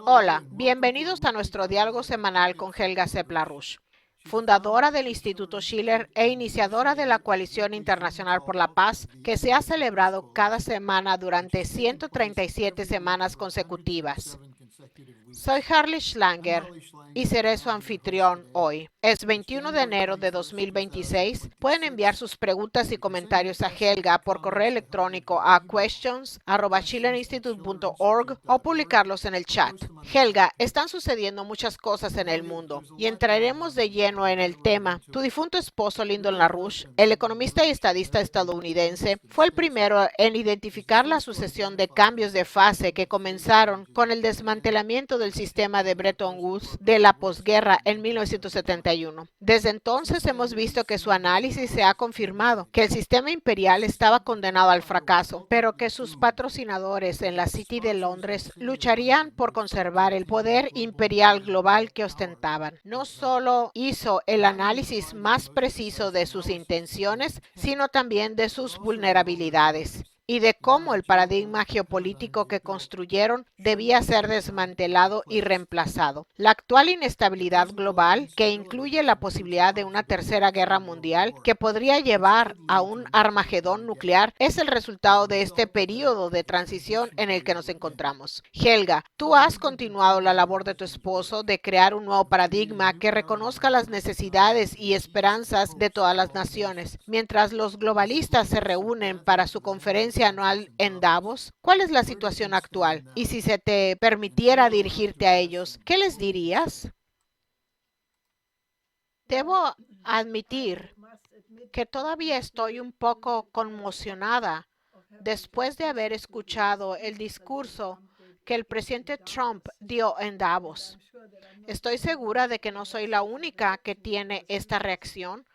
Hola, bienvenidos a nuestro diálogo semanal con Helga Sepla-Rush, fundadora del Instituto Schiller e iniciadora de la Coalición Internacional por la Paz, que se ha celebrado cada semana durante 137 semanas consecutivas. Soy Harley Schlanger y seré su anfitrión hoy. Es 21 de enero de 2026. Pueden enviar sus preguntas y comentarios a Helga por correo electrónico a questions@schillerinstitute.org o publicarlos en el chat. Helga, están sucediendo muchas cosas en el mundo y entraremos de lleno en el tema. Tu difunto esposo Lyndon LaRouche, el economista y estadista estadounidense, fue el primero en identificar la sucesión de cambios de fase que comenzaron con el desmantelamiento del sistema de Bretton Woods de la posguerra en 1971. Desde entonces hemos visto que su análisis se ha confirmado, que el sistema imperial estaba condenado al fracaso, pero que sus patrocinadores en la City de Londres lucharían por conservar el poder imperial global que ostentaban. No solo hizo el análisis más preciso de sus intenciones, sino también de sus vulnerabilidades y de cómo el paradigma geopolítico que construyeron debía ser desmantelado y reemplazado. La actual inestabilidad global, que incluye la posibilidad de una tercera guerra mundial que podría llevar a un Armagedón nuclear, es el resultado de este periodo de transición en el que nos encontramos. Helga, tú has continuado la labor de tu esposo de crear un nuevo paradigma que reconozca las necesidades y esperanzas de todas las naciones. Mientras los globalistas se reúnen para su conferencia anual en Davos, ¿cuál es la situación actual? Y si se te permitiera dirigirte a ellos, ¿qué les dirías? Debo admitir que todavía estoy un poco conmocionada después de haber escuchado el discurso que el presidente Trump dio en Davos. Estoy segura de que no soy la única que tiene esta reacción,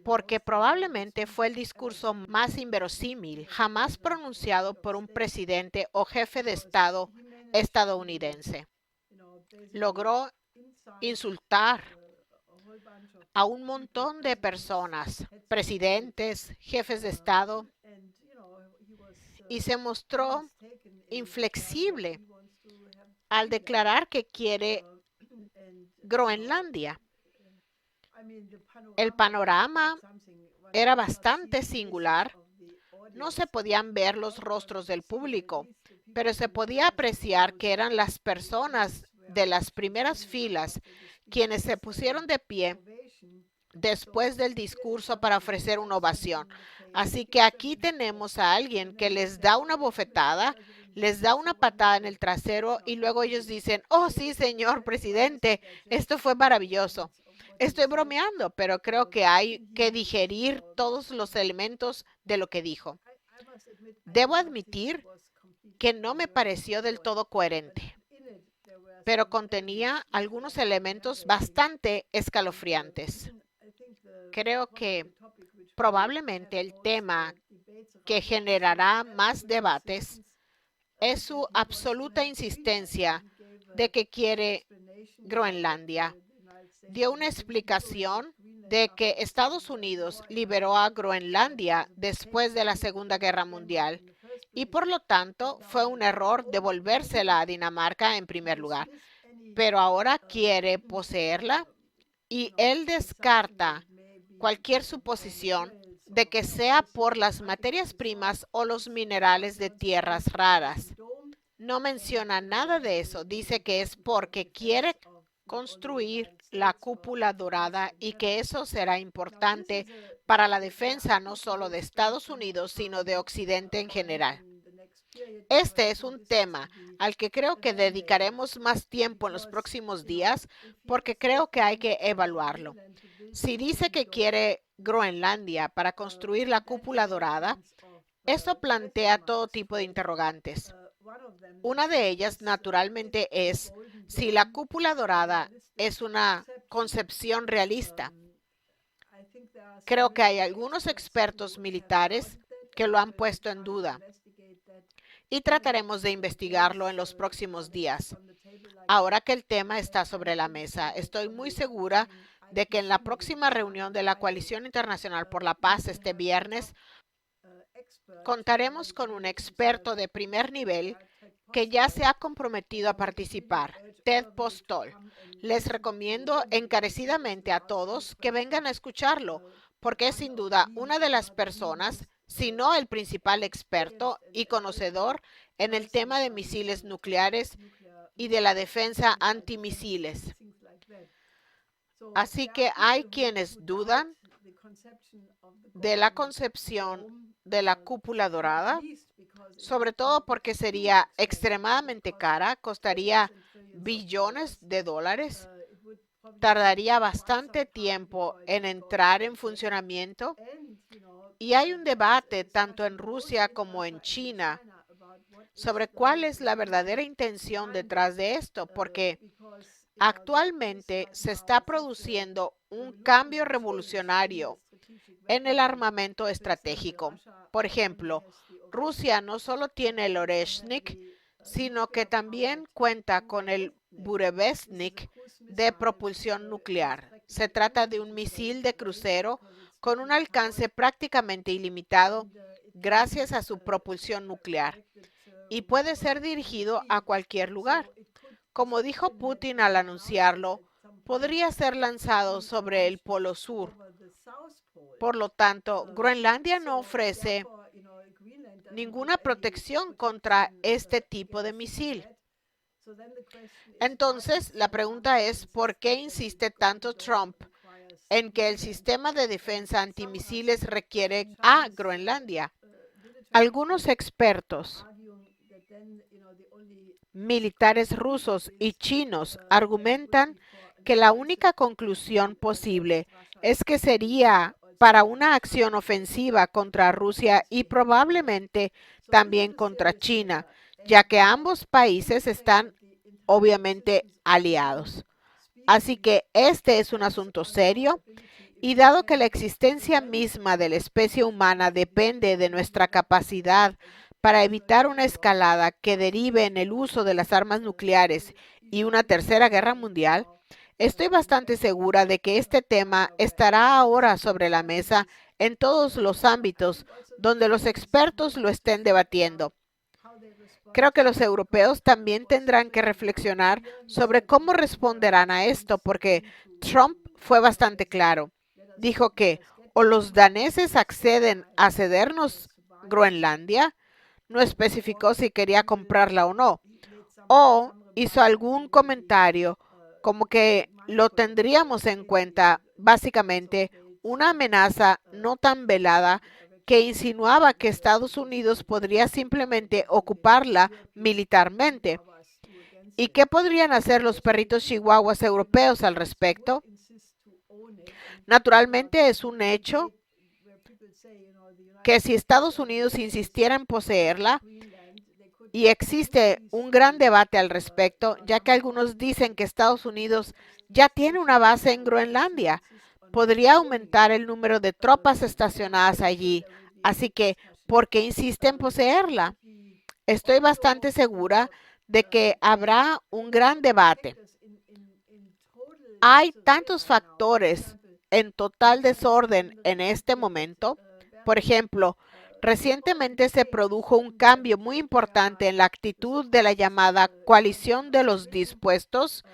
porque probablemente fue el discurso más inverosímil jamás pronunciado por un presidente o jefe de Estado estadounidense. Logró insultar a un montón de personas, presidentes, jefes de Estado, y se mostró inflexible al declarar que quiere Groenlandia. El panorama era bastante singular. No se podían ver los rostros del público, pero se podía apreciar que eran las personas de las primeras filas quienes se pusieron de pie después del discurso para ofrecer una ovación. Así que aquí tenemos a alguien que les da una bofetada, les da una patada en el trasero y luego ellos dicen, oh sí, señor presidente, esto fue maravilloso. Estoy bromeando, pero creo que hay que digerir todos los elementos de lo que dijo. Debo admitir que no me pareció del todo coherente, pero contenía algunos elementos bastante escalofriantes. Creo que probablemente el tema que generará más debates es su absoluta insistencia de que quiere Groenlandia. Dio una explicación de que Estados Unidos liberó a Groenlandia después de la Segunda Guerra Mundial y por lo tanto fue un error devolvérsela a Dinamarca en primer lugar, pero ahora quiere poseerla y él descarta cualquier suposición de que sea por las materias primas o los minerales de tierras raras. No menciona nada de eso. Dice que es porque quiere construir la cúpula dorada y que eso será importante para la defensa no solo de Estados Unidos, sino de Occidente en general. Este es un tema al que creo que dedicaremos más tiempo en los próximos días porque creo que hay que evaluarlo. Si dice que quiere Groenlandia para construir la cúpula dorada, eso plantea todo tipo de interrogantes. Una de ellas, naturalmente, es si la cúpula dorada es una concepción realista. Creo que hay algunos expertos militares que lo han puesto en duda y trataremos de investigarlo en los próximos días. Ahora que el tema está sobre la mesa, estoy muy segura de que en la próxima reunión de la Coalición Internacional por la Paz este viernes, contaremos con un experto de primer nivel que ya se ha comprometido a participar, Ted Postol. Les recomiendo encarecidamente a todos que vengan a escucharlo, porque es sin duda una de las personas, si no el principal experto y conocedor en el tema de misiles nucleares y de la defensa antimisiles. Así que hay quienes dudan de la concepción de la cúpula dorada, sobre todo porque sería extremadamente cara, costaría billones de dólares, tardaría bastante tiempo en entrar en funcionamiento y hay un debate tanto en Rusia como en China sobre cuál es la verdadera intención detrás de esto, porque actualmente se está produciendo un cambio revolucionario en el armamento estratégico. Por ejemplo, Rusia no solo tiene el Oreshnik, sino que también cuenta con el Burevestnik de propulsión nuclear. Se trata de un misil de crucero con un alcance prácticamente ilimitado gracias a su propulsión nuclear y puede ser dirigido a cualquier lugar. Como dijo Putin al anunciarlo, podría ser lanzado sobre el Polo Sur. Por lo tanto, Groenlandia no ofrece ninguna protección contra este tipo de misil. Entonces, la pregunta es, ¿por qué insiste tanto Trump en que el sistema de defensa antimisiles requiere a Groenlandia? Algunos expertos militares rusos y chinos argumentan que la única conclusión posible es que sería para una acción ofensiva contra Rusia y probablemente también contra China, ya que ambos países están obviamente aliados. Así que este es un asunto serio y dado que la existencia misma de la especie humana depende de nuestra capacidad para evitar una escalada que derive en el uso de las armas nucleares y una tercera guerra mundial, estoy bastante segura de que este tema estará ahora sobre la mesa en todos los ámbitos donde los expertos lo estén debatiendo. Creo que los europeos también tendrán que reflexionar sobre cómo responderán a esto, porque Trump fue bastante claro. Dijo que o los daneses acceden a cedernos Groenlandia, no especificó si quería comprarla o no, o hizo algún comentario como que lo tendríamos en cuenta, básicamente una amenaza no tan velada que insinuaba que Estados Unidos podría simplemente ocuparla militarmente. ¿Y qué podrían hacer los perritos chihuahuas europeos al respecto? Naturalmente es un hecho que si Estados Unidos insistiera en poseerla, y existe un gran debate al respecto, ya que algunos dicen que Estados Unidos ya tiene una base en Groenlandia, podría aumentar el número de tropas estacionadas allí. Así que, ¿por qué insiste en poseerla? Estoy bastante segura de que habrá un gran debate. Hay tantos factores en total desorden en este momento. Por ejemplo, recientemente se produjo un cambio muy importante en la actitud de la llamada coalición de los dispuestos,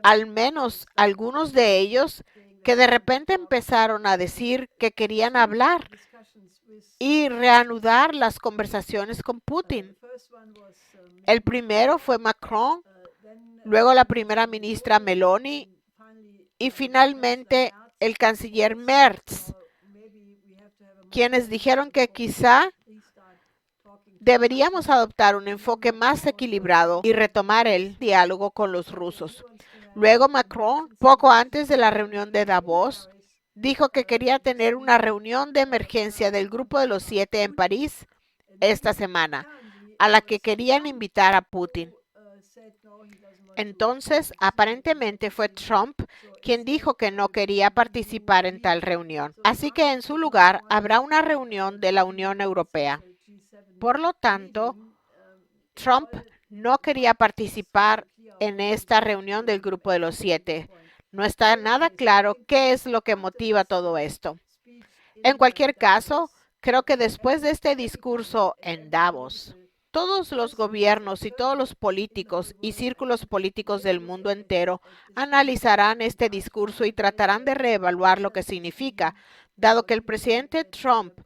al menos algunos de ellos que de repente empezaron a decir que querían hablar y reanudar las conversaciones con Putin. El primero fue Macron, luego la primera ministra Meloni y finalmente el canciller Merz, quienes dijeron que quizá deberíamos adoptar un enfoque más equilibrado y retomar el diálogo con los rusos. Luego Macron, poco antes de la reunión de Davos, dijo que quería tener una reunión de emergencia del Grupo de los 7 en París esta semana, a la que querían invitar a Putin. Entonces, aparentemente fue Trump quien dijo que no quería participar en tal reunión. Así que en su lugar habrá una reunión de la Unión Europea. Por lo tanto, Trump no quería participar en esta reunión del Grupo de los 7. No está nada claro qué es lo que motiva todo esto. En cualquier caso, creo que después de este discurso en Davos, todos los gobiernos y todos los políticos y círculos políticos del mundo entero analizarán este discurso y tratarán de reevaluar lo que significa, dado que el presidente Trump,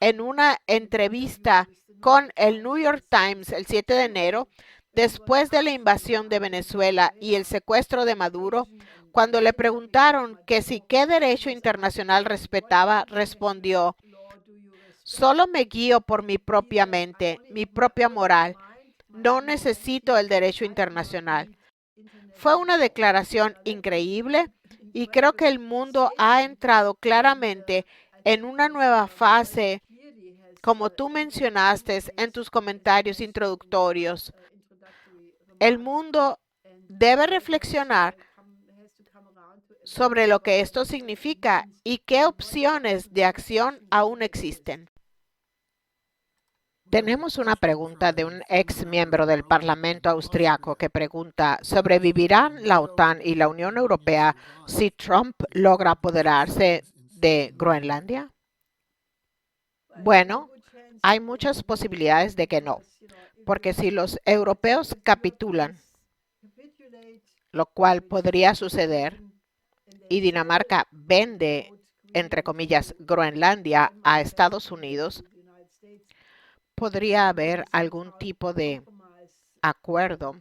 en una entrevista con el New York Times el 7 de enero, después de la invasión de Venezuela y el secuestro de Maduro, cuando le preguntaron que si qué derecho internacional respetaba, respondió: solo me guío por mi propia mente, mi propia moral. No necesito el derecho internacional. Fue una declaración increíble y creo que el mundo ha entrado claramente en una nueva fase, como tú mencionaste en tus comentarios introductorios. El mundo debe reflexionar sobre lo que esto significa y qué opciones de acción aún existen. Tenemos una pregunta de un ex miembro del Parlamento austriaco que pregunta: ¿sobrevivirán la OTAN y la Unión Europea si Trump logra apoderarse de Groenlandia? Bueno, hay muchas posibilidades de que no, porque si los europeos capitulan, lo cual podría suceder, y Dinamarca vende, entre comillas, Groenlandia a Estados Unidos, podría haber algún tipo de acuerdo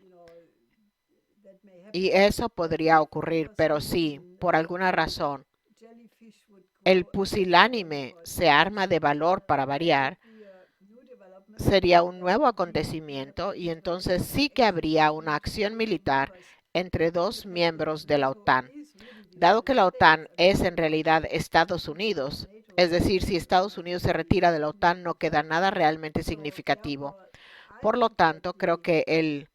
y eso podría ocurrir, pero si por alguna razón el pusilánime se arma de valor para variar, sería un nuevo acontecimiento y entonces sí que habría una acción militar entre dos miembros de la OTAN. Dado que la OTAN es en realidad Estados Unidos, es decir, si Estados Unidos se retira de la OTAN no queda nada realmente significativo. Por lo tanto, creo que el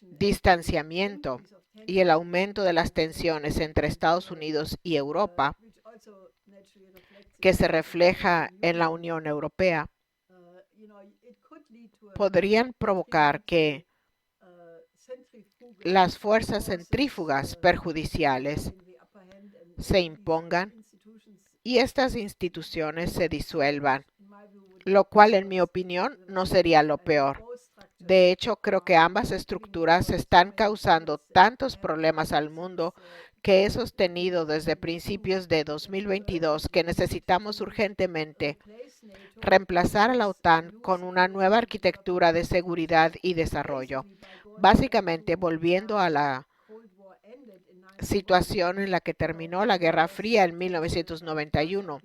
distanciamiento y el aumento de las tensiones entre Estados Unidos y Europa, que se refleja en la Unión Europea, podrían provocar que las fuerzas centrífugas perjudiciales se impongan y estas instituciones se disuelvan, lo cual, en mi opinión, no sería lo peor. De hecho, creo que ambas estructuras están causando tantos problemas al mundo que he sostenido desde principios de 2022 que necesitamos urgentemente reemplazar a la OTAN con una nueva arquitectura de seguridad y desarrollo. Básicamente, volviendo a la situación en la que terminó la Guerra Fría en 1991,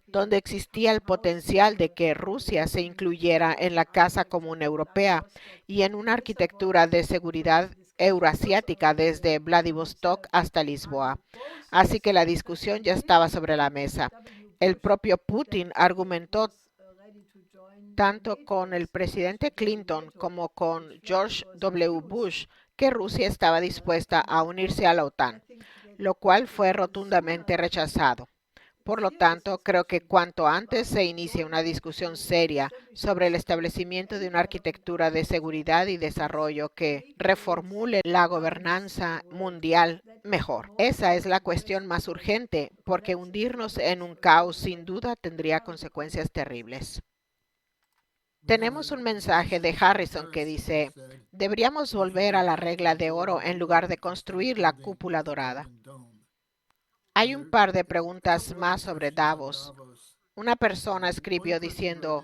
donde existía el potencial de que Rusia se incluyera en la Casa Común Europea y en una arquitectura de seguridad euroasiática desde Vladivostok hasta Lisboa. Así que la discusión ya estaba sobre la mesa. El propio Putin argumentó tanto con el presidente Clinton como con George W. Bush que Rusia estaba dispuesta a unirse a la OTAN, lo cual fue rotundamente rechazado. Por lo tanto, creo que cuanto antes se inicie una discusión seria sobre el establecimiento de una arquitectura de seguridad y desarrollo que reformule la gobernanza mundial, mejor. Esa es la cuestión más urgente, porque hundirnos en un caos sin duda tendría consecuencias terribles. Tenemos un mensaje de Harrison que dice: deberíamos volver a la regla de oro en lugar de construir la cúpula dorada. Hay un par de preguntas más sobre Davos. Una persona escribió diciendo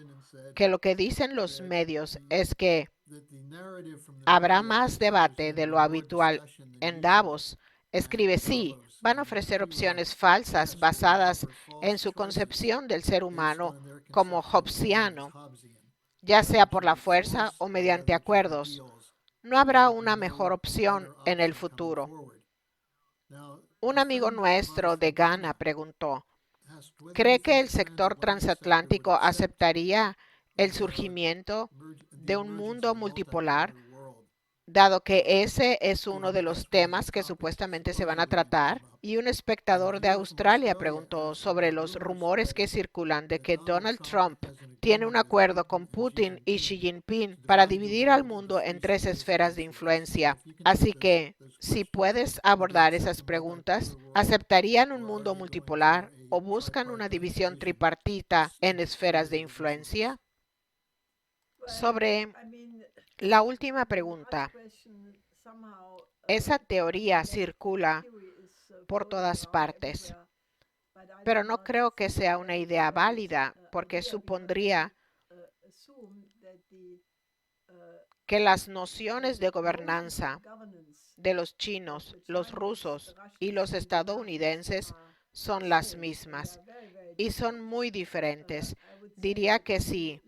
que lo que dicen los medios es que habrá más debate de lo habitual en Davos. Escribe: sí, van a ofrecer opciones falsas basadas en su concepción del ser humano como hobbesiano, ya sea por la fuerza o mediante acuerdos. No habrá una mejor opción en el futuro. Un amigo nuestro de Ghana preguntó: ¿cree que el sector transatlántico aceptaría el surgimiento de un mundo multipolar, dado que ese es uno de los temas que supuestamente se van a tratar? Y un espectador de Australia preguntó sobre los rumores que circulan de que Donald Trump tiene un acuerdo con Putin y Xi Jinping para dividir al mundo en 3 esferas de influencia. Así que, si puedes abordar esas preguntas, ¿aceptarían un mundo multipolar o buscan una división tripartita en esferas de influencia? Sobre la última pregunta, esa teoría circula por todas partes, pero no creo que sea una idea válida porque supondría que las nociones de gobernanza de los chinos, los rusos y los estadounidenses son las mismas y son muy diferentes. Diría que si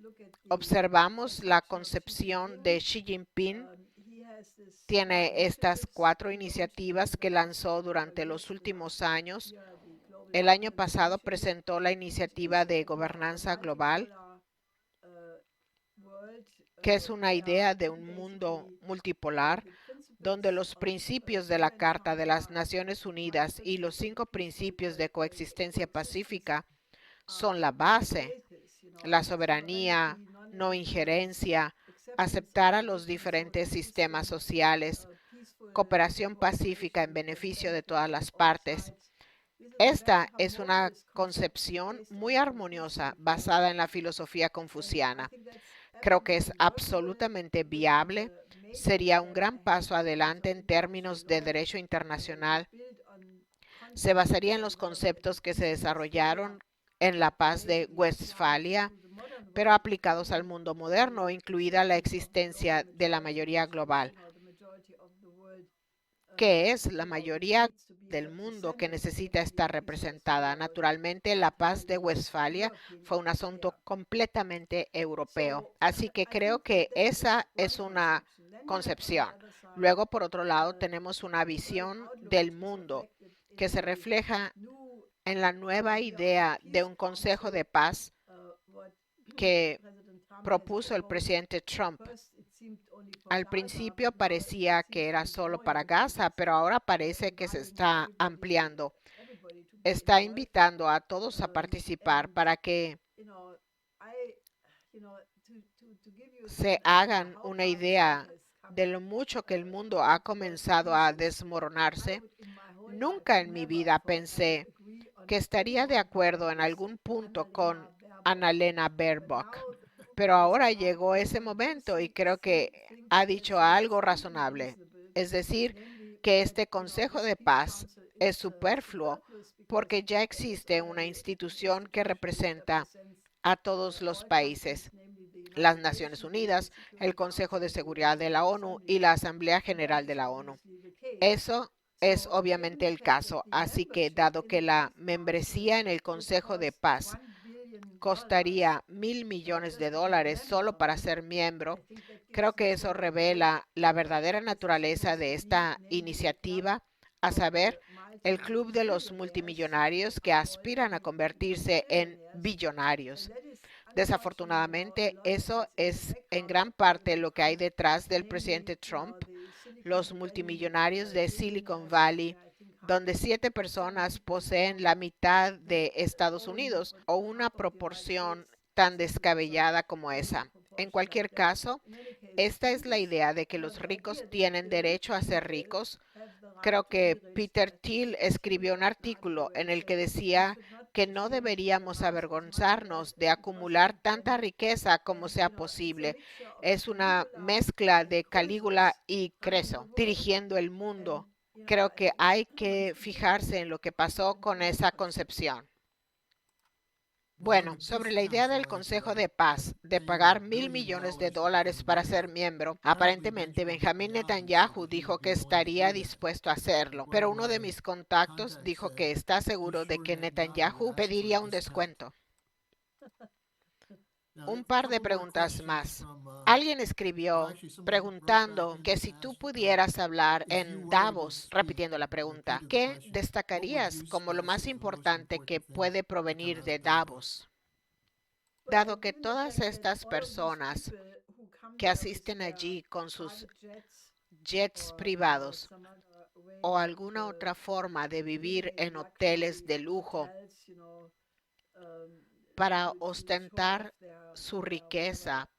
observamos la concepción de Xi Jinping, tiene estas 4 iniciativas que lanzó durante los últimos años. El año pasado presentó la iniciativa de gobernanza global, que es una idea de un mundo multipolar, donde los principios de la Carta de las Naciones Unidas y los 5 principios de coexistencia pacífica son la base: la soberanía, no injerencia, aceptar a los diferentes sistemas sociales, cooperación pacífica en beneficio de todas las partes. Esta es una concepción muy armoniosa basada en la filosofía confuciana. Creo que es absolutamente viable. Sería un gran paso adelante en términos de derecho internacional. Se basaría en los conceptos que se desarrollaron en la paz de Westfalia, pero aplicados al mundo moderno, incluida la existencia de la mayoría global, que es la mayoría del mundo que necesita estar representada. Naturalmente, la paz de Westfalia fue un asunto completamente europeo. Así que creo que esa es una concepción. Luego, por otro lado, tenemos una visión del mundo que se refleja en la nueva idea de un Consejo de Paz que propuso el presidente Trump. Al principio parecía que era solo para Gaza, pero ahora parece que se está ampliando. Está invitando a todos a participar para que se hagan una idea de lo mucho que el mundo ha comenzado a desmoronarse. Nunca en mi vida pensé que estaría de acuerdo en algún punto con Annalena Baerbock, pero ahora llegó ese momento y creo que ha dicho algo razonable, es decir, que este Consejo de Paz es superfluo porque ya existe una institución que representa a todos los países: las Naciones Unidas, el Consejo de Seguridad de la ONU y la Asamblea General de la ONU. Eso es obviamente el caso, así que dado que la membresía en el Consejo de Paz costaría $1.000 millones solo para ser miembro, creo que eso revela la verdadera naturaleza de esta iniciativa, a saber, el club de los multimillonarios que aspiran a convertirse en billonarios. Desafortunadamente, eso es en gran parte lo que hay detrás del presidente Trump: los multimillonarios de Silicon Valley, donde 7 personas poseen la mitad de Estados Unidos, o una proporción tan descabellada como esa. En cualquier caso, esta es la idea de que los ricos tienen derecho a ser ricos. Creo que Peter Thiel escribió un artículo en el que decía que no deberíamos avergonzarnos de acumular tanta riqueza como sea posible. Es una mezcla de Calígula y Creso dirigiendo el mundo. Creo que hay que fijarse en lo que pasó con esa concepción. Bueno, sobre la idea del Consejo de Paz de pagar $1.000 millones para ser miembro, aparentemente Benjamín Netanyahu dijo que estaría dispuesto a hacerlo, pero uno de mis contactos dijo que está seguro de que Netanyahu pediría un descuento. Un par de preguntas más. Alguien escribió preguntando que si tú pudieras hablar en Davos, repitiendo la pregunta, ¿qué destacarías como lo más importante que puede provenir de Davos? Dado que todas estas personas que asisten allí con sus jets privados o alguna otra forma de vivir en hoteles de lujo para ostentar su riqueza,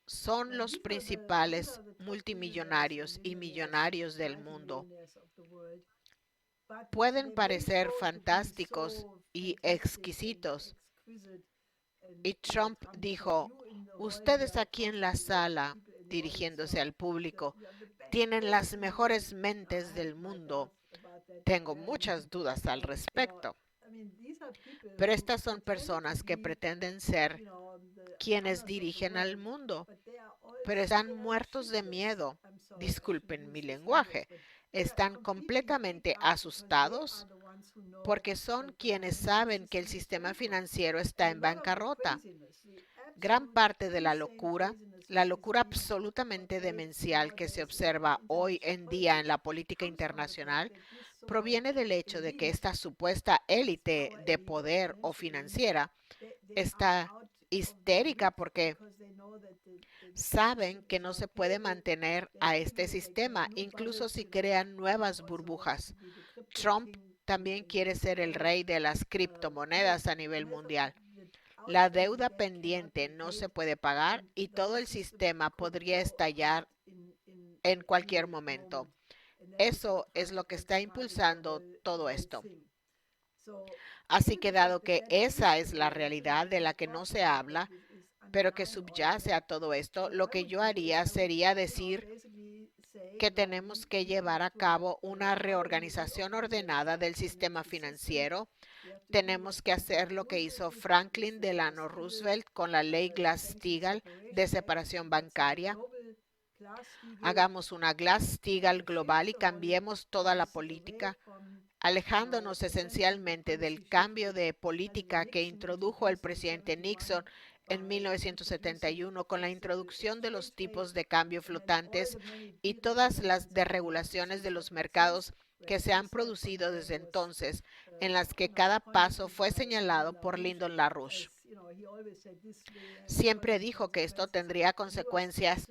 son los principales multimillonarios y millonarios del mundo. Pueden parecer fantásticos y exquisitos. Y Trump dijo, Ustedes aquí en la sala, dirigiéndose al público, tienen las mejores mentes del mundo. Tengo muchas dudas al respecto. Pero estas son personas que pretenden ser quienes dirigen al mundo, pero están muertos de miedo. Disculpen mi lenguaje. Están completamente asustados porque son quienes saben que el sistema financiero está en bancarrota. Gran parte de la locura absolutamente demencial que se observa hoy en día en la política internacional, proviene del hecho de que esta supuesta élite de poder o financiera está histérica porque saben que no se puede mantener a este sistema, incluso si crean nuevas burbujas. Trump también quiere ser el rey de las criptomonedas a nivel mundial. La deuda pendiente no se puede pagar y todo el sistema podría estallar en cualquier momento. Eso es lo que está impulsando todo esto. Así que dado que esa es la realidad de la que no se habla, pero que subyace a todo esto, lo que yo haría sería decir que tenemos que llevar a cabo una reorganización ordenada del sistema financiero. Tenemos que hacer lo que hizo Franklin Delano Roosevelt con la ley Glass-Steagall de separación bancaria. Hagamos una Glass-Steagall global y cambiemos toda la política, alejándonos esencialmente del cambio de política que introdujo el presidente Nixon en 1971 con la introducción de los tipos de cambio flotantes y todas las desregulaciones de los mercados que se han producido desde entonces, en las que cada paso fue señalado por Lyndon LaRouche. Siempre dijo que esto tendría consecuencias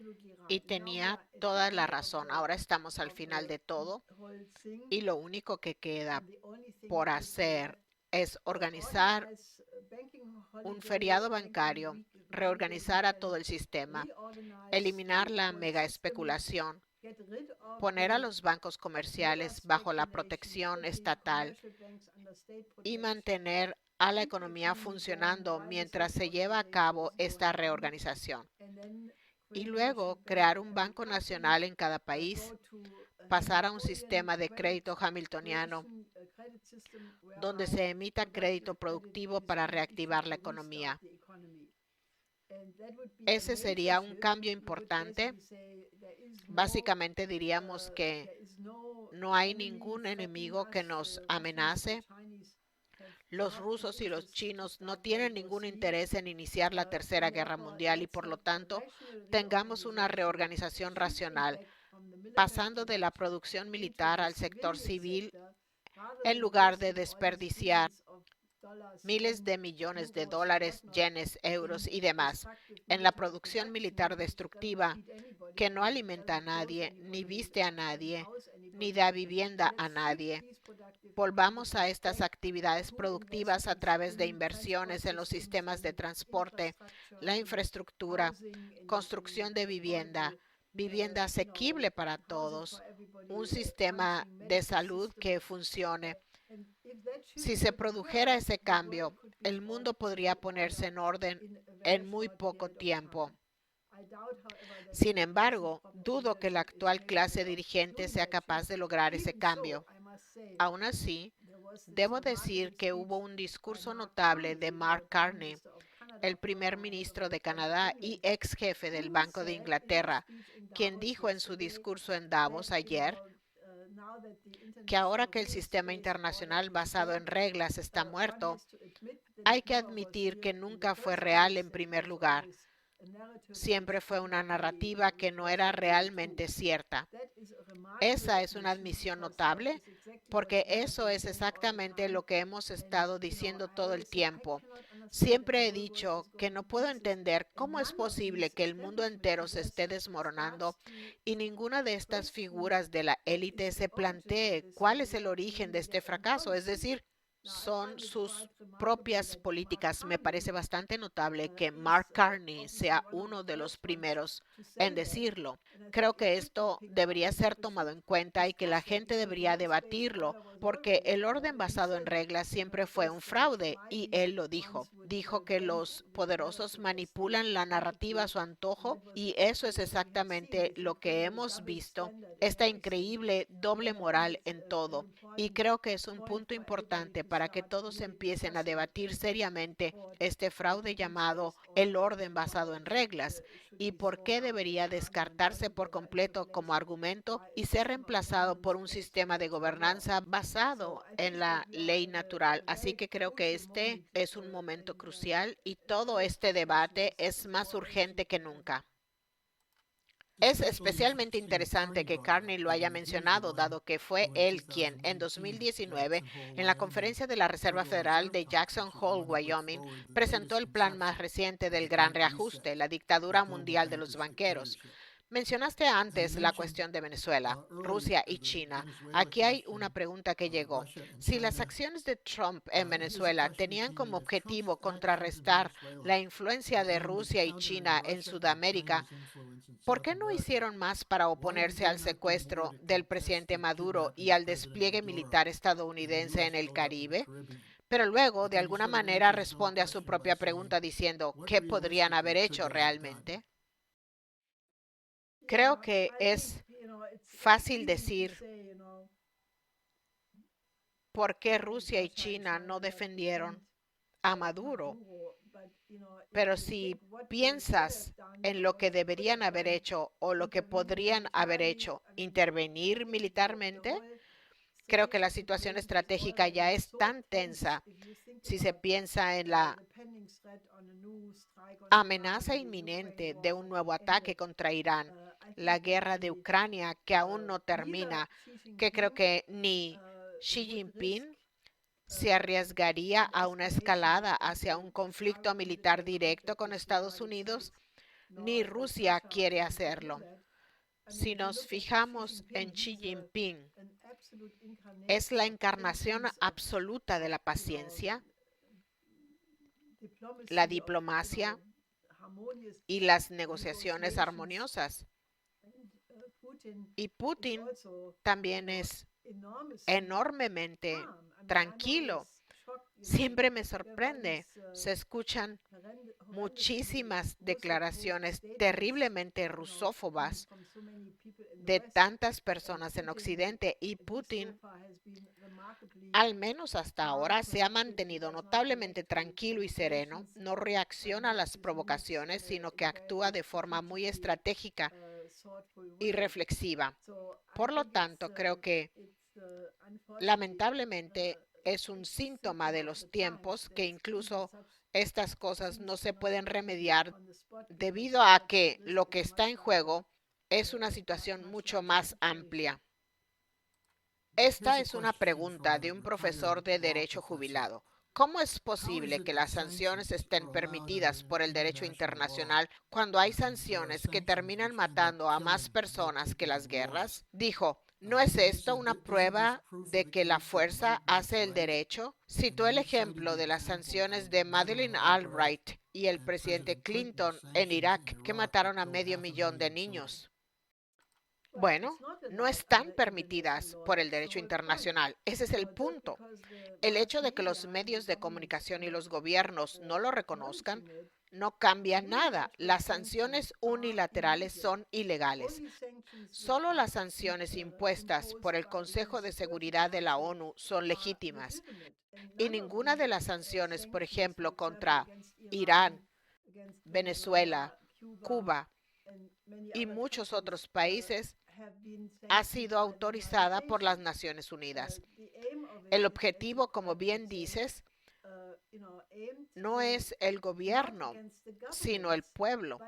y tenía toda la razón. Ahora estamos al final de todo y lo único que queda por hacer es organizar un feriado bancario, reorganizar a todo el sistema, eliminar la mega especulación, poner a los bancos comerciales bajo la protección estatal y mantener a la economía funcionando mientras se lleva a cabo esta reorganización. Y luego crear un banco nacional en cada país, pasar a un sistema de crédito hamiltoniano donde se emita crédito productivo para reactivar la economía. Ese sería un cambio importante. Básicamente diríamos que no hay ningún enemigo que nos amenace. Los rusos y los chinos no tienen ningún interés en iniciar la Tercera Guerra Mundial y por lo tanto tengamos una reorganización racional, pasando de la producción militar al sector civil en lugar de desperdiciar miles de millones de dólares, yenes, euros y demás en la producción militar destructiva que no alimenta a nadie, ni viste a nadie, ni da vivienda a nadie. Volvamos a estas actividades productivas a través de inversiones en los sistemas de transporte, la infraestructura, construcción de vivienda, vivienda asequible para todos, un sistema de salud que funcione. Si se produjera ese cambio, el mundo podría ponerse en orden en muy poco tiempo. Sin embargo, dudo que la actual clase dirigente sea capaz de lograr ese cambio. Aún así, debo decir que hubo un discurso notable de Mark Carney, el primer ministro de Canadá y ex jefe del Banco de Inglaterra, quien dijo en su discurso en Davos ayer que ahora que el sistema internacional basado en reglas está muerto, hay que admitir que nunca fue real en primer lugar. Siempre fue una narrativa que no era realmente cierta. Esa es una admisión notable porque eso es exactamente lo que hemos estado diciendo todo el tiempo. Siempre he dicho que no puedo entender cómo es posible que el mundo entero se esté desmoronando y ninguna de estas figuras de la élite se plantee cuál es el origen de este fracaso, es decir, son sus propias políticas. Me parece bastante notable que Mark Carney sea uno de los primeros en decirlo. Creo que esto debería ser tomado en cuenta y que la gente debería debatirlo, porque el orden basado en reglas siempre fue un fraude y él lo dijo. Dijo que los poderosos manipulan la narrativa a su antojo y eso es exactamente lo que hemos visto, esta increíble doble moral en todo. Y creo que es un punto importante para que todos empiecen a debatir seriamente este fraude llamado el orden basado en reglas y por qué debería descartarse por completo como argumento y ser reemplazado por un sistema de gobernanza basado en la ley natural. Así que creo que este es un momento crucial y todo este debate es más urgente que nunca. Es especialmente interesante que Carney lo haya mencionado, dado que fue él quien, en 2019, en la conferencia de la Reserva Federal de Jackson Hole, Wyoming, presentó el plan más reciente del gran reajuste, la dictadura mundial de los banqueros. Mencionaste antes la cuestión de Venezuela, Rusia y China. Aquí hay una pregunta que llegó. Si las acciones de Trump en Venezuela tenían como objetivo contrarrestar la influencia de Rusia y China en Sudamérica, ¿por qué no hicieron más para oponerse al secuestro del presidente Maduro y al despliegue militar estadounidense en el Caribe? Pero luego, de alguna manera, responde a su propia pregunta diciendo, ¿qué podrían haber hecho realmente? Creo que es fácil decir por qué Rusia y China no defendieron a Maduro, pero si piensas en lo que deberían haber hecho o lo que podrían haber hecho, intervenir militarmente, creo que la situación estratégica ya es tan tensa. Si se piensa en la amenaza inminente de un nuevo ataque contra Irán, la guerra de Ucrania que aún no termina, que creo que ni Xi Jinping se arriesgaría a una escalada hacia un conflicto militar directo con Estados Unidos, ni Rusia quiere hacerlo. Si nos fijamos en Xi Jinping, es la encarnación absoluta de la paciencia, la diplomacia y las negociaciones armoniosas. Y Putin también es enormemente tranquilo. Siempre me sorprende. Se escuchan muchísimas declaraciones terriblemente rusófobas de tantas personas en Occidente y Putin, al menos hasta ahora, se ha mantenido notablemente tranquilo y sereno, no reacciona a las provocaciones, sino que actúa de forma muy estratégica y reflexiva. Por lo tanto, creo que lamentablemente es un síntoma de los tiempos que incluso estas cosas no se pueden remediar debido a que lo que está en juego es una situación mucho más amplia. Esta es una pregunta de un profesor de derecho jubilado. ¿Cómo es posible que las sanciones estén permitidas por el derecho internacional cuando hay sanciones que terminan matando a más personas que las guerras? Dijo, ¿no es esto una prueba de que la fuerza hace el derecho? Citó el ejemplo de las sanciones de Madeleine Albright y el presidente Clinton en Irak, que mataron a medio millón de niños. Bueno, no están permitidas por el derecho internacional. Ese es el punto. El hecho de que los medios de comunicación y los gobiernos no lo reconozcan no cambia nada. Las sanciones unilaterales son ilegales. Solo las sanciones impuestas por el Consejo de Seguridad de la ONU son legítimas. Y ninguna de las sanciones, por ejemplo, contra Irán, Venezuela, Cuba y muchos otros países, ha sido autorizada por las Naciones Unidas. El objetivo, como bien dices, no es el gobierno, sino el pueblo.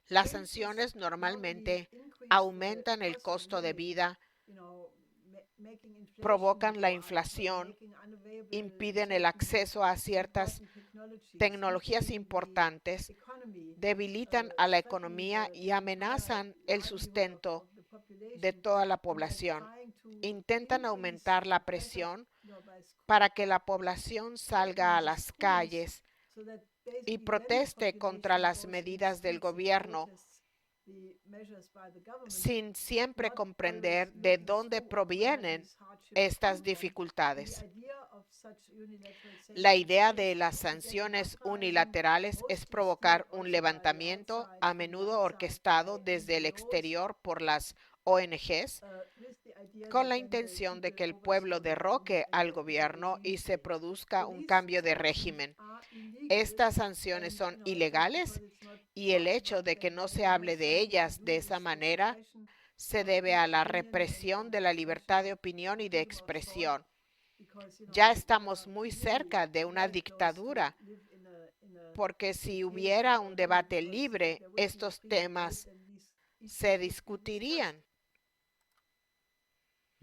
Las sanciones normalmente aumentan el costo de vida, provocan la inflación, impiden el acceso a ciertas tecnologías importantes, debilitan a la economía y amenazan el sustento de toda la población. Intentan aumentar la presión para que la población salga a las calles y proteste contra las medidas del gobierno sin siempre comprender de dónde provienen estas dificultades. La idea de las sanciones unilaterales es provocar un levantamiento, a menudo orquestado desde el exterior por las ONGs, con la intención de que el pueblo derroque al gobierno y se produzca un cambio de régimen. Estas sanciones son ilegales y el hecho de que no se hable de ellas de esa manera se debe a la represión de la libertad de opinión y de expresión. Ya estamos muy cerca de una dictadura, porque si hubiera un debate libre, estos temas se discutirían.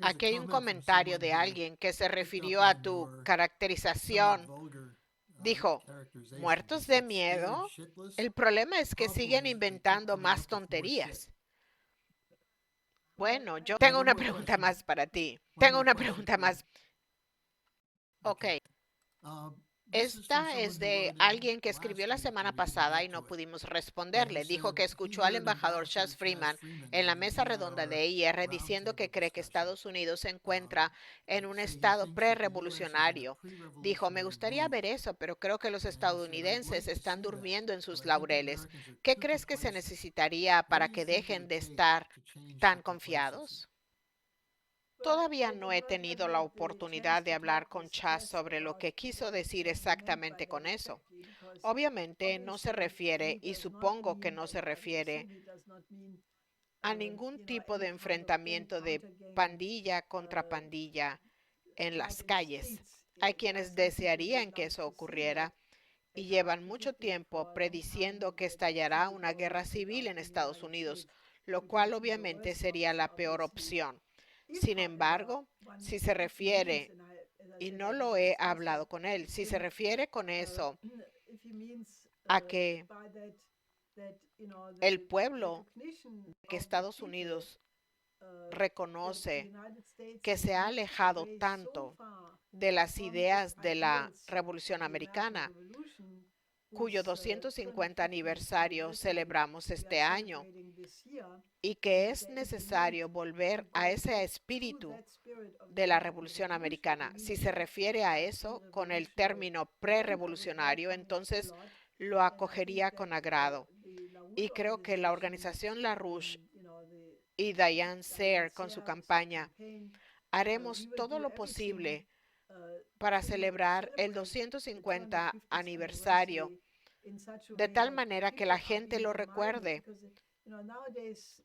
Aquí hay un comentario de alguien que se refirió a tu caracterización. Dijo, ¿muertos de miedo? El problema es que siguen inventando más tonterías. Bueno, yo tengo una pregunta más para ti. Tengo una pregunta más. Ok. Esta es de alguien que escribió la semana pasada y no pudimos responderle. Dijo que escuchó al embajador Chas Freeman en la mesa redonda de EIR diciendo que cree que Estados Unidos se encuentra en un estado prerevolucionario. Dijo, me gustaría ver eso, pero creo que los estadounidenses están durmiendo en sus laureles. ¿Qué crees que se necesitaría para que dejen de estar tan confiados? Todavía no he tenido la oportunidad de hablar con Chas sobre lo que quiso decir exactamente con eso. Obviamente no se refiere, y supongo que no se refiere, a ningún tipo de enfrentamiento de pandilla contra pandilla en las calles. Hay quienes desearían que eso ocurriera y llevan mucho tiempo prediciendo que estallará una guerra civil en Estados Unidos, lo cual obviamente sería la peor opción. Sin embargo, si se refiere, y no lo he hablado con él, si se refiere con eso a que el pueblo que Estados Unidos reconoce que se ha alejado tanto de las ideas de la Revolución Americana, cuyo 250 aniversario celebramos este año, y que es necesario volver a ese espíritu de la Revolución Americana. Si se refiere a eso con el término prerevolucionario, entonces lo acogería con agrado. Y creo que la organización LaRouche y Diane Sare con su campaña haremos todo lo posible para celebrar el 250 aniversario de tal manera que la gente lo recuerde.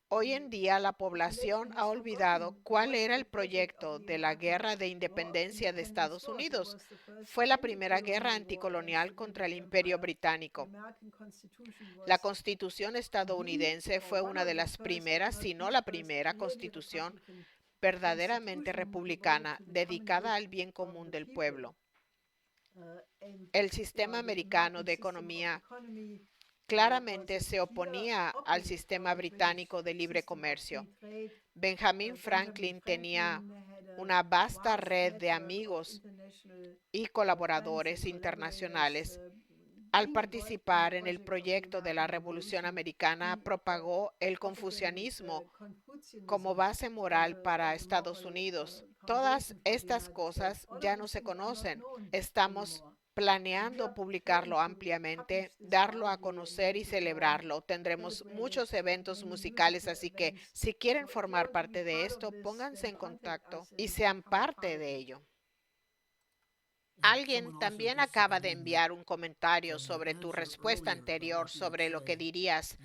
Hoy en día la población ha olvidado cuál era el proyecto de la Guerra de Independencia de Estados Unidos. Fue la primera guerra anticolonial contra el Imperio Británico. La Constitución estadounidense fue una de las primeras, si no la primera, constitución verdaderamente republicana, dedicada al bien común del pueblo. El sistema americano de economía claramente se oponía al sistema británico de libre comercio. Benjamin Franklin tenía una vasta red de amigos y colaboradores internacionales. Al participar en el proyecto de la Revolución Americana, propagó el confucianismo como base moral para Estados Unidos. Todas estas cosas ya no se conocen. Estamos planeando publicarlo ampliamente, darlo a conocer y celebrarlo. Tendremos muchos eventos musicales, así que si quieren formar parte de esto, pónganse en contacto y sean parte de ello. Alguien también acaba de enviar un comentario sobre tu respuesta anterior sobre lo que dirías.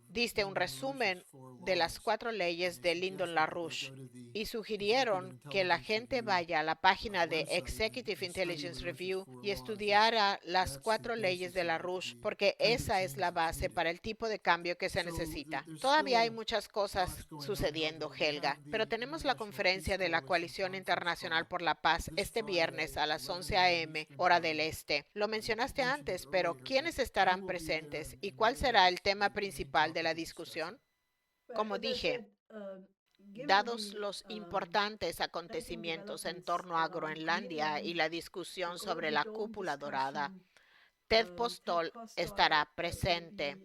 Diste un resumen de las 4 leyes de Lyndon LaRouche y sugirieron que la gente vaya a la página de Executive Intelligence Review y estudiara las 4 leyes de LaRouche, porque esa es la base para el tipo de cambio que se necesita. Todavía hay muchas cosas sucediendo, Helga, pero tenemos la conferencia de la Coalición Internacional por la Paz este viernes a las 11 a.m., hora del este. Lo mencionaste antes, pero ¿quiénes estarán presentes y cuál será el tema principal de la discusión? Como dije, dados los importantes acontecimientos en torno a Groenlandia y la discusión sobre la cúpula dorada, Ted Postol estará presente.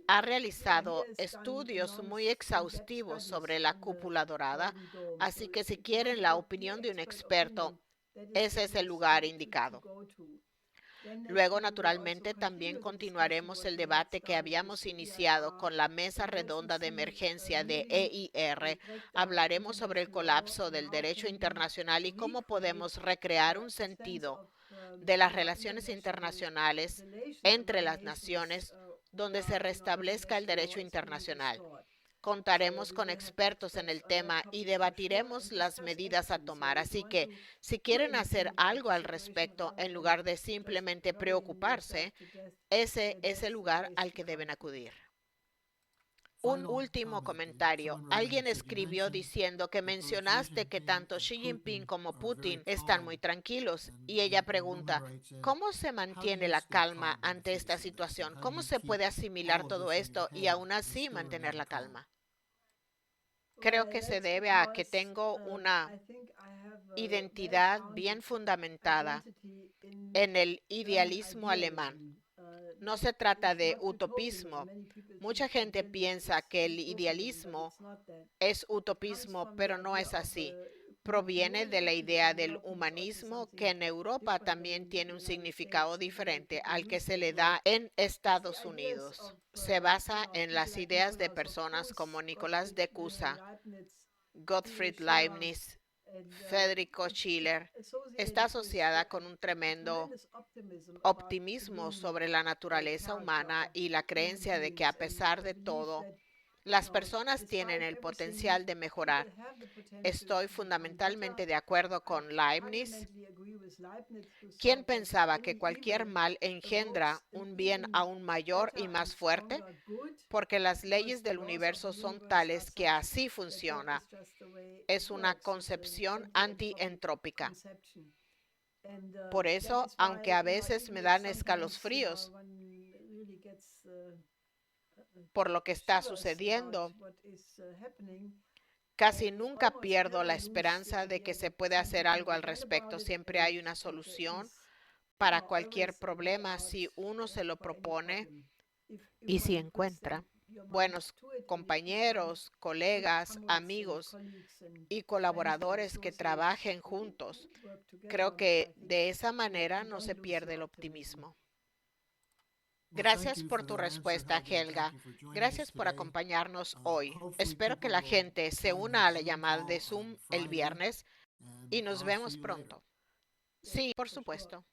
ha realizado estudios muy exhaustivos sobre la cúpula dorada, así que si quieren la opinión de un experto, ese es el lugar indicado. Luego, naturalmente, también continuaremos el debate que habíamos iniciado con la mesa redonda de emergencia de EIR. Hablaremos sobre el colapso del derecho internacional y cómo podemos recrear un sentido de las relaciones internacionales entre las naciones donde se restablezca el derecho internacional. Contaremos con expertos en el tema y debatiremos las medidas a tomar. Así que si quieren hacer algo al respecto, en lugar de simplemente preocuparse, ese es el lugar al que deben acudir. Un último comentario. Alguien escribió diciendo que mencionaste que tanto Xi Jinping como Putin están muy tranquilos. Y ella pregunta, ¿cómo se mantiene la calma ante esta situación? ¿Cómo se puede asimilar todo esto y aún así mantener la calma? Creo que se debe a que tengo una identidad bien fundamentada en el idealismo alemán. No se trata de utopismo. Mucha gente piensa que el idealismo es utopismo, pero no es así. Proviene de la idea del humanismo, que en Europa también tiene un significado diferente al que se le da en Estados Unidos. Se basa en las ideas de personas como Nicolás de Cusa, Gottfried Leibniz, Federico Schiller. Está asociada con un tremendo optimismo sobre la naturaleza humana y la creencia de que a pesar de todo, las personas tienen el potencial de mejorar. Estoy fundamentalmente de acuerdo con Leibniz, quien pensaba que cualquier mal engendra un bien aún mayor y más fuerte, porque las leyes del universo son tales que así funciona. Es una concepción antientrópica. Por eso, aunque a veces me dan escalofríos por lo que está sucediendo, casi nunca pierdo la esperanza de que se puede hacer algo al respecto. Siempre hay una solución para cualquier problema si uno se lo propone y si encuentra buenos compañeros, colegas, amigos y colaboradores que trabajen juntos. Creo que de esa manera no se pierde el optimismo. Gracias por tu respuesta, Helga. Gracias por acompañarnos hoy. Espero que la gente se una a la llamada de Zoom el viernes y nos vemos pronto. Sí, por supuesto.